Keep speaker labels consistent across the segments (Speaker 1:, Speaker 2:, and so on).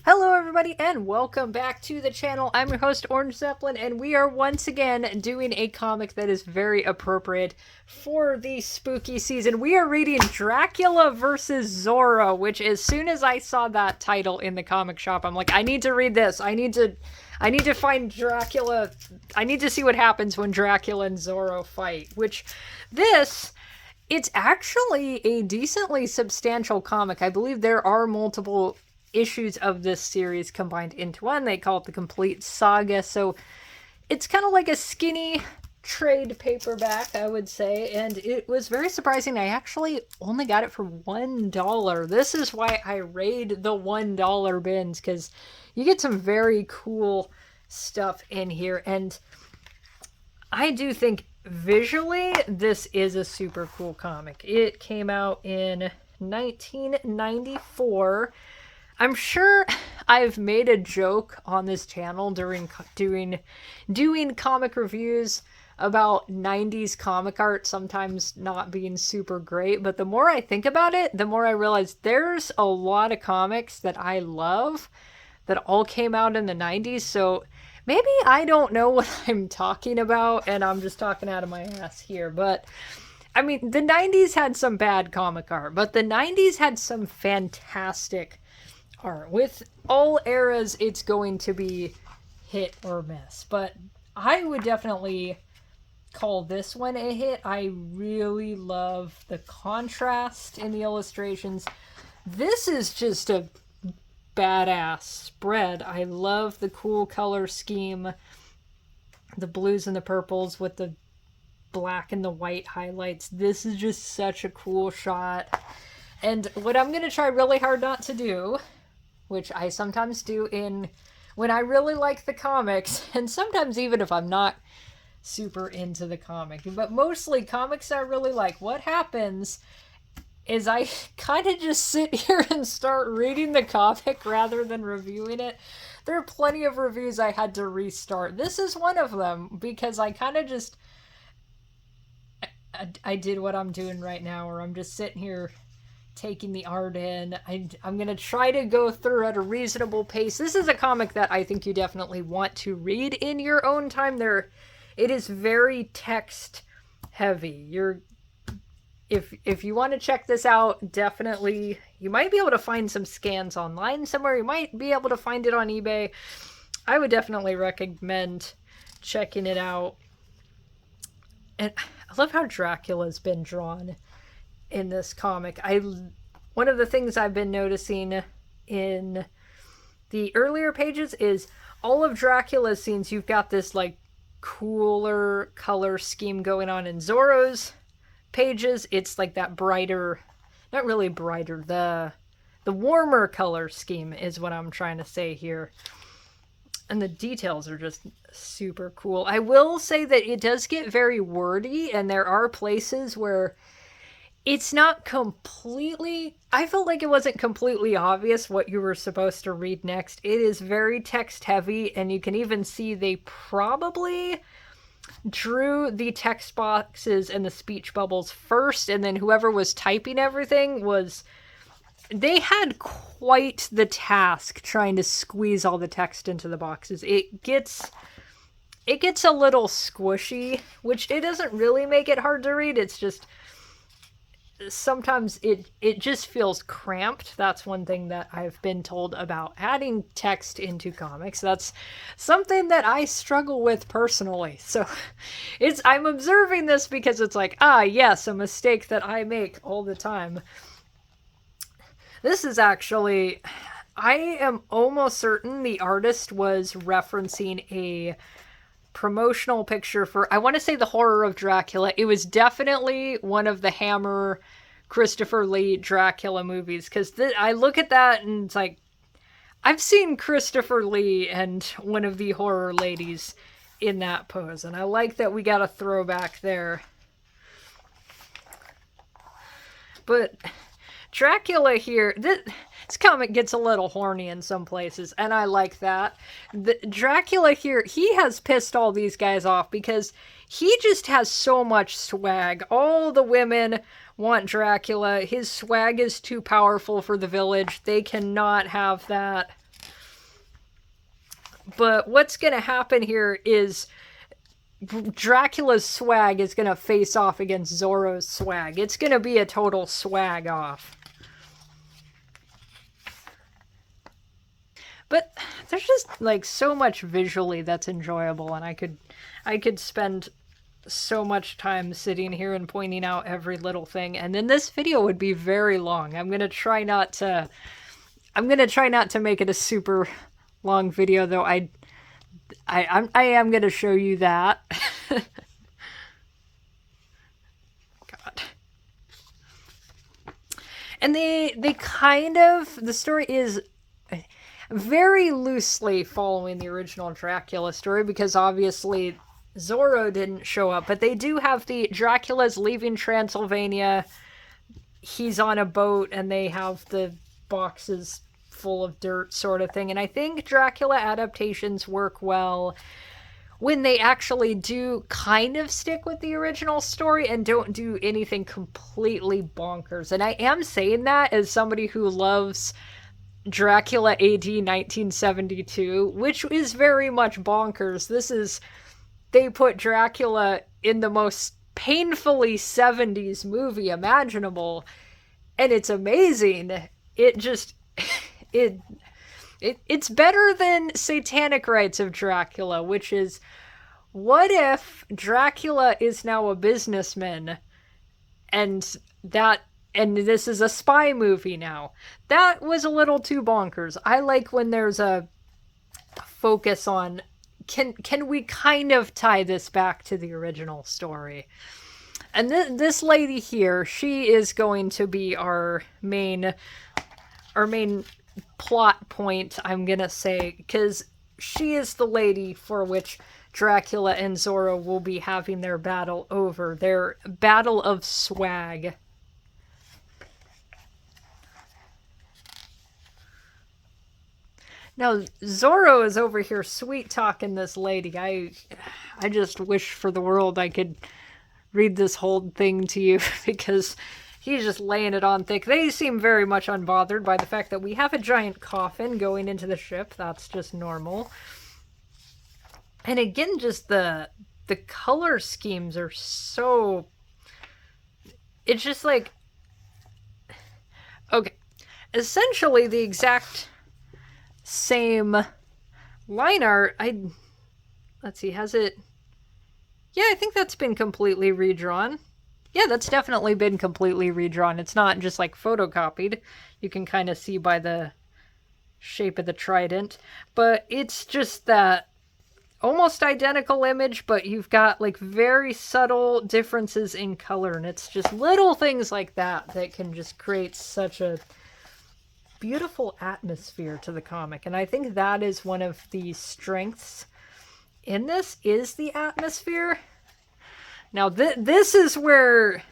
Speaker 1: Hello everybody and welcome back to the channel. I'm your host Orange Zeppelin and we are once again doing a comic that is very appropriate for the spooky season. We are reading Dracula versus Zorro, which as soon as I saw that title in the comic shop, I'm like, I need to read this. I need to find Dracula. I need to see what happens when Dracula and Zorro fight, it's actually a decently substantial comic. I believe there are multiple issues of this series combined into one. They call it the complete saga, so it's kind of like a skinny trade paperback, I would say, and it was very surprising. I actually only got it for $1. This is why I raid the $1 bins, because you get some very cool stuff in here, and I do think visually this is a super cool comic. It came out in 1994. I'm sure I've made a joke on this channel during doing comic reviews about 90s comic art sometimes not being super great, but the more I think about it, the more I realize there's a lot of comics that I love that all came out in the 90s, so maybe I don't know what I'm talking about and I'm just talking out of my ass here, but I mean, the 90s had some bad comic art, but the 90s had some fantastic art. With all eras, it's going to be hit or miss, but I would definitely call this one a hit. I really love the contrast in the illustrations. This is just a badass spread. I love the cool color scheme, the blues and the purples with the black and the white highlights. This is just such a cool shot. And what I'm going to try really hard not to do, which I sometimes do when I really like the comics, and sometimes even if I'm not super into the comic, but mostly comics I really like, what happens is I kind of just sit here and start reading the comic rather than reviewing it. There are plenty of reviews I had to restart. This is one of them, because I kind of just... I did what I'm doing right now, where I'm just sitting here taking the art in. I'm going to try to go through at a reasonable pace. This is a comic that I think you definitely want to read in your own time. It is very text heavy. If you want to check this out, definitely, you might be able to find some scans online somewhere. You might be able to find it on eBay. I would definitely recommend checking it out. And I love how Dracula's been drawn in this comic. One of the things I've been noticing in the earlier pages is all of Dracula's scenes, you've got this like cooler color scheme going on. In Zorro's pages, it's like that brighter, not really brighter, the warmer color scheme is what I'm trying to say here. And the details are just super cool. I will say that it does get very wordy, and there are places where it's not completely... I felt like it wasn't completely obvious what you were supposed to read next. It is very text heavy, and you can even see they probably drew the text boxes and the speech bubbles first, and then whoever was typing everything was... They had quite the task trying to squeeze all the text into the boxes. It gets a little squishy, which it doesn't really make it hard to read. It's just sometimes it just feels cramped. That's one thing that I've been told about adding text into comics. That's something that I struggle with personally. So I'm observing this because it's like, yes, a mistake that I make all the time. This is actually, I am almost certain the artist was referencing a promotional picture for, I want to say, The Horror of Dracula. It was definitely one of the Hammer Christopher Lee Dracula movies, because I look at that and it's like, I've seen Christopher Lee and one of the horror ladies in that pose, and I like that we got a throwback there. But Dracula here, this comic gets a little horny in some places, and I like that. Dracula here, he has pissed all these guys off because he just has so much swag. All the women want Dracula. His swag is too powerful for the village. They cannot have that. But what's going to happen here is Dracula's swag is going to face off against Zorro's swag. It's going to be a total swag off. But there's just like so much visually that's enjoyable, and I could spend so much time sitting here and pointing out every little thing, and then this video would be very long. I'm gonna try not to make it a super long video, though. I am gonna show you that. God. And the story is very loosely following the original Dracula story, because obviously Zorro didn't show up, but they do have the Dracula's leaving Transylvania. He's on a boat and they have the boxes full of dirt sort of thing. And I think Dracula adaptations work well when they actually do kind of stick with the original story and don't do anything completely bonkers. And I am saying that as somebody who loves Dracula AD 1972, which is very much bonkers. They put Dracula in the most painfully 70s movie imaginable, and it's amazing. It's better than Satanic Rites of Dracula, which is, what if Dracula is now a businessman, and this is a spy movie now? That was a little too bonkers. I like when there's a focus on, can we kind of tie this back to the original story? And this lady here, she is going to be our main plot point, I'm gonna say, because she is the lady for which Dracula and Zorro will be having their battle over. Their battle of swag. Now, Zorro is over here sweet-talking this lady. I just wish for the world I could read this whole thing to you, because he's just laying it on thick. They seem very much unbothered by the fact that we have a giant coffin going into the ship. That's just normal. And again, just the color schemes are so... It's just like... Okay. Essentially, the exact same line art. Let's see, has it... Yeah, I think that's been completely redrawn. Yeah, that's definitely been completely redrawn. It's not just like photocopied. You can kind of see by the shape of the trident. But it's just that almost identical image, but you've got like very subtle differences in color. And it's just little things like that that can just create such a beautiful atmosphere to the comic. And I think that is one of the strengths in this, is the atmosphere. Now this is where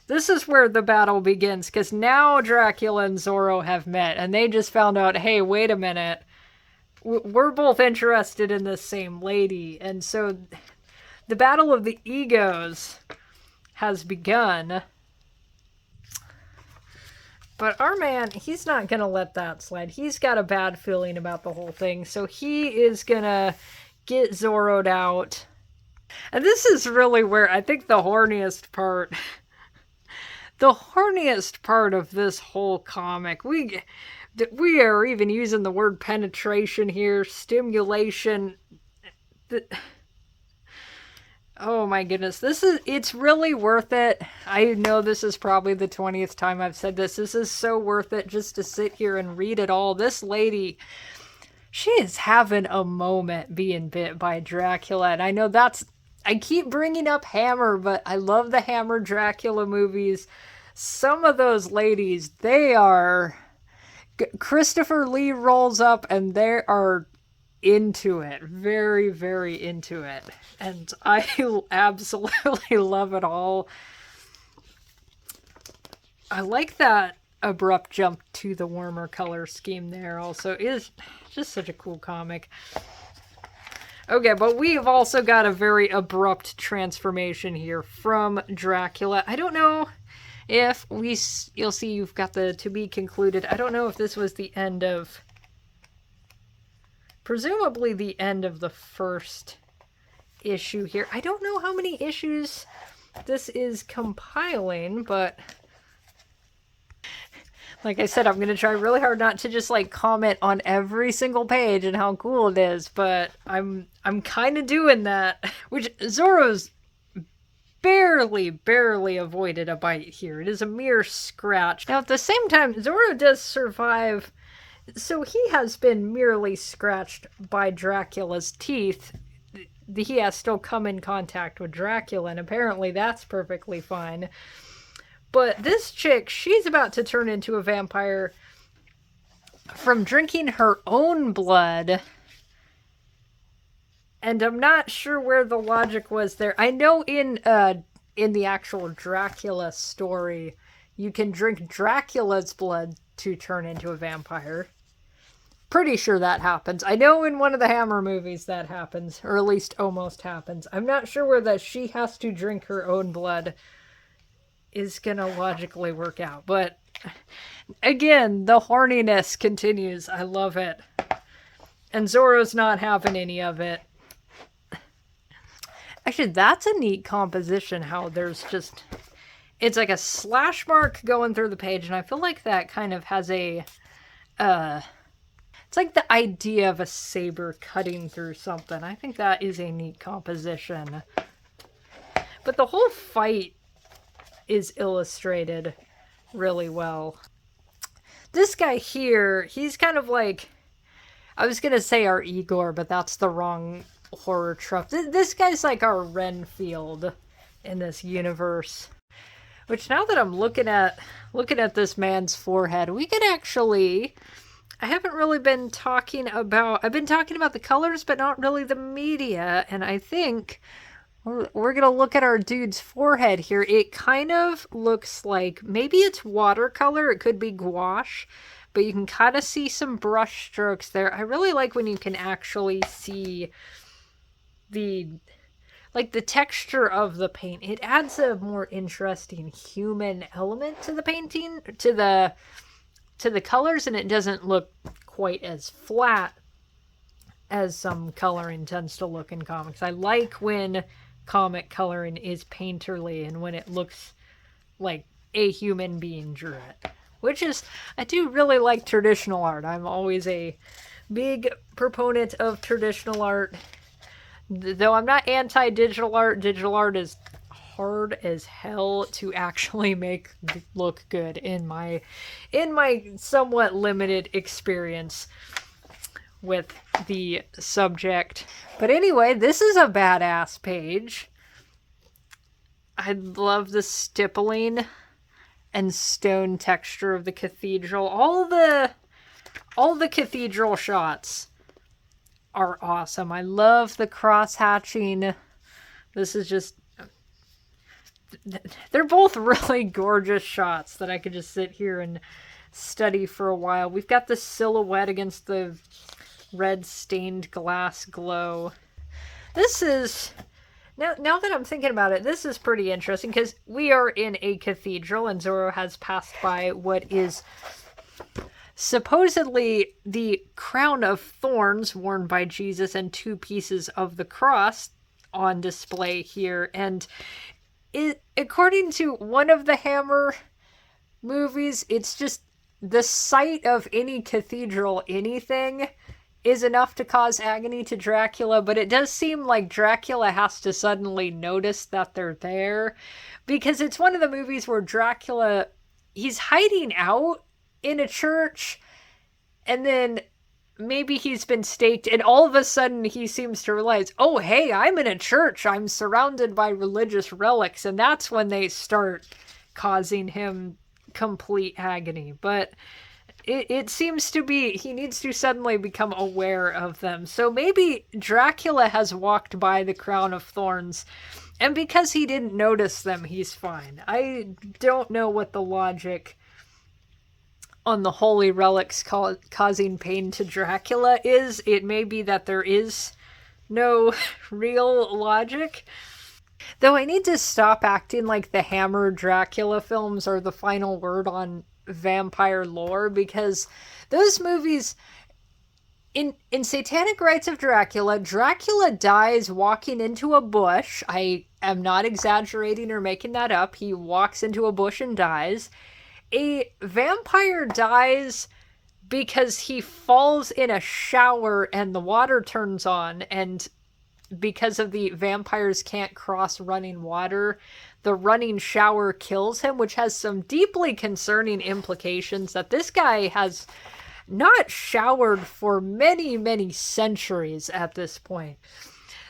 Speaker 1: the battle begins, because now Dracula and Zorro have met, and they just found out, hey, wait a minute, we're both interested in this same lady. And so the battle of the egos has begun. But our man, he's not going to let that slide. He's got a bad feeling about the whole thing, so he is going to get Zorro'd out. And this is really where I think the horniest part of this whole comic, we are even using the word penetration here, stimulation. Oh my goodness, it's really worth it. I know this is probably the 20th time I've said this. This is so worth it just to sit here and read it all. This lady, she is having a moment being bit by Dracula. And I know I keep bringing up Hammer, but I love the Hammer Dracula movies. Some of those ladies, they are... Christopher Lee rolls up and they are into it. Very, very into it. And I absolutely love it all. I like that abrupt jump to the warmer color scheme there also. It is just such a cool comic. Okay, but we've also got a very abrupt transformation here from Dracula. I don't know if you'll see you've got the to be concluded. I don't know if this was the end of presumably the end of the first issue here. I don't know how many issues this is compiling, but like I said, I'm going to try really hard not to just like comment on every single page and how cool it is, but I'm kind of doing that. Which Zorro's barely avoided a bite here. It is a mere scratch. Now at the same time, Zorro does survive, so he has been merely scratched by Dracula's teeth. He has still come in contact with Dracula, and apparently that's perfectly fine. But this chick, she's about to turn into a vampire from drinking her own blood. And I'm not sure where the logic was there. I know in the actual Dracula story, you can drink Dracula's blood to turn into a vampire. Pretty sure that happens. I know in one of the Hammer movies that happens, or at least almost happens. I'm not sure where that she has to drink her own blood is gonna logically work out. But again, the horniness continues. I love it. And Zorro's not having any of it. Actually, that's a neat composition, how there's just... It's like a slash mark going through the page, and I feel like that kind of has a... It's like the idea of a saber cutting through something. I think that is a neat composition. But the whole fight is illustrated really well. This guy here, he's kind of like... I was gonna say our Igor, but that's the wrong horror trope. This guy's like our Renfield in this universe. Which, now that I'm looking at this man's forehead, we could actually... I haven't really been talking about... I've been talking about the colors, but not really the media. And I think we're going to look at our dude's forehead here. It kind of looks like... Maybe it's watercolor. It could be gouache. But you can kind of see some brush strokes there. I really like when you can actually see the texture of the paint. It adds a more interesting human element to the painting, to the colors, and it doesn't look quite as flat as some coloring tends to look in comics. I like when comic coloring is painterly and when it looks like a human being drew it. Which is, I do really like traditional art. I'm always a big proponent of traditional art. Though I'm not anti-digital art. Digital art is hard as hell to actually make look good in my somewhat limited experience with the subject. But anyway, this is a badass page. I love the stippling and stone texture of the cathedral. All the cathedral shots are awesome. I love the cross hatching. This is just... They're both really gorgeous shots that I could just sit here and study for a while. We've got the silhouette against the red stained glass glow. This is... Now that I'm thinking about it, this is pretty interesting because we are in a cathedral and Zorro has passed by what is supposedly the crown of thorns worn by Jesus and 2 pieces of the cross on display here. And according to one of the Hammer movies, it's just the sight of any cathedral, anything, is enough to cause agony to Dracula, but it does seem like Dracula has to suddenly notice that they're there, because it's one of the movies where Dracula, he's hiding out in a church, and then maybe he's been staked, and all of a sudden he seems to realize, oh, hey, I'm in a church, I'm surrounded by religious relics, and that's when they start causing him complete agony. But it seems to be, he needs to suddenly become aware of them. So maybe Dracula has walked by the crown of thorns, and because he didn't notice them, he's fine. I don't know what the logic on the holy relics causing pain to Dracula is. It may be that there is no real logic. Though I need to stop acting like the Hammer Dracula films are the final word on vampire lore, because those movies, In Satanic Rites of Dracula, Dracula dies walking into a bush. I am not exaggerating or making that up. He walks into a bush and dies. A vampire dies because he falls in a shower and the water turns on, and because of the vampires can't cross running water, the running shower kills him, which has some deeply concerning implications that this guy has not showered for many, many centuries at this point.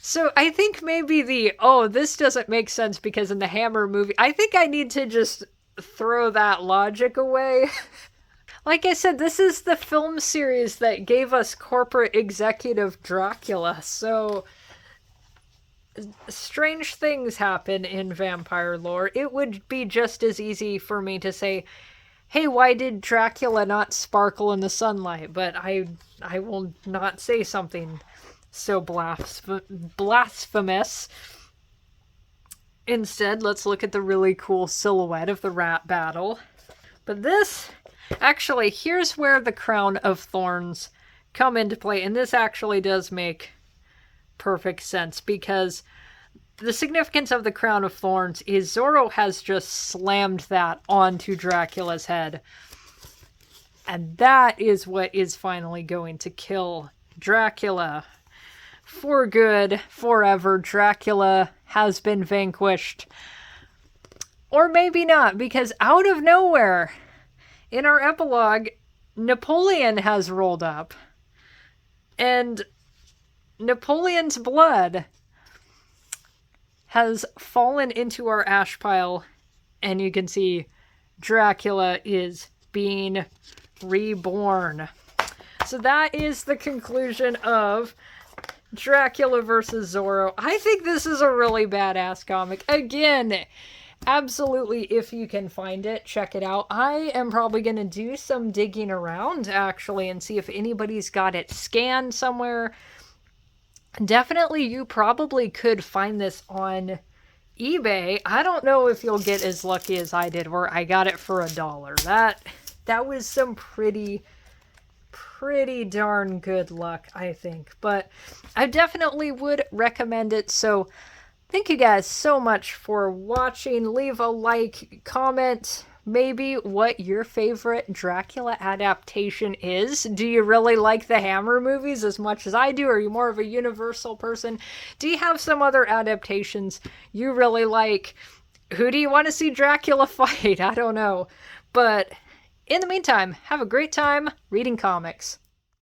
Speaker 1: So I think maybe this doesn't make sense because in the Hammer movie, I think I need to just throw that logic away. Like I said, this is the film series that gave us corporate executive Dracula, so strange things happen in vampire lore. It would be just as easy for me to say, hey, why did Dracula not sparkle in the sunlight? But I will not say something so blasphemous. Instead, let's look at the really cool silhouette of the rat battle. But this, actually, here's where the Crown of Thorns come into play. And this actually does make perfect sense, because the significance of the Crown of Thorns is Zorro has just slammed that onto Dracula's head. And that is what is finally going to kill Dracula. For good, forever, Dracula has been vanquished. Or maybe not, because out of nowhere, in our epilogue, Napoleon has rolled up. And Napoleon's blood has fallen into our ash pile, and you can see Dracula is being reborn. So that is the conclusion of Dracula versus Zorro. I think this is a really badass comic. Again, absolutely, if you can find it, check it out. I am probably going to do some digging around, actually, and see if anybody's got it scanned somewhere. Definitely, you probably could find this on eBay. I don't know if you'll get as lucky as I did, where I got it for $1. That was some pretty darn good luck, I think. But I definitely would recommend it. So thank you guys so much for watching. Leave a like, comment, maybe what your favorite Dracula adaptation is. Do you really like the Hammer movies as much as I do? Are you more of a Universal person? Do you have some other adaptations you really like? Who do you want to see Dracula fight? I don't know. But in the meantime, have a great time reading comics.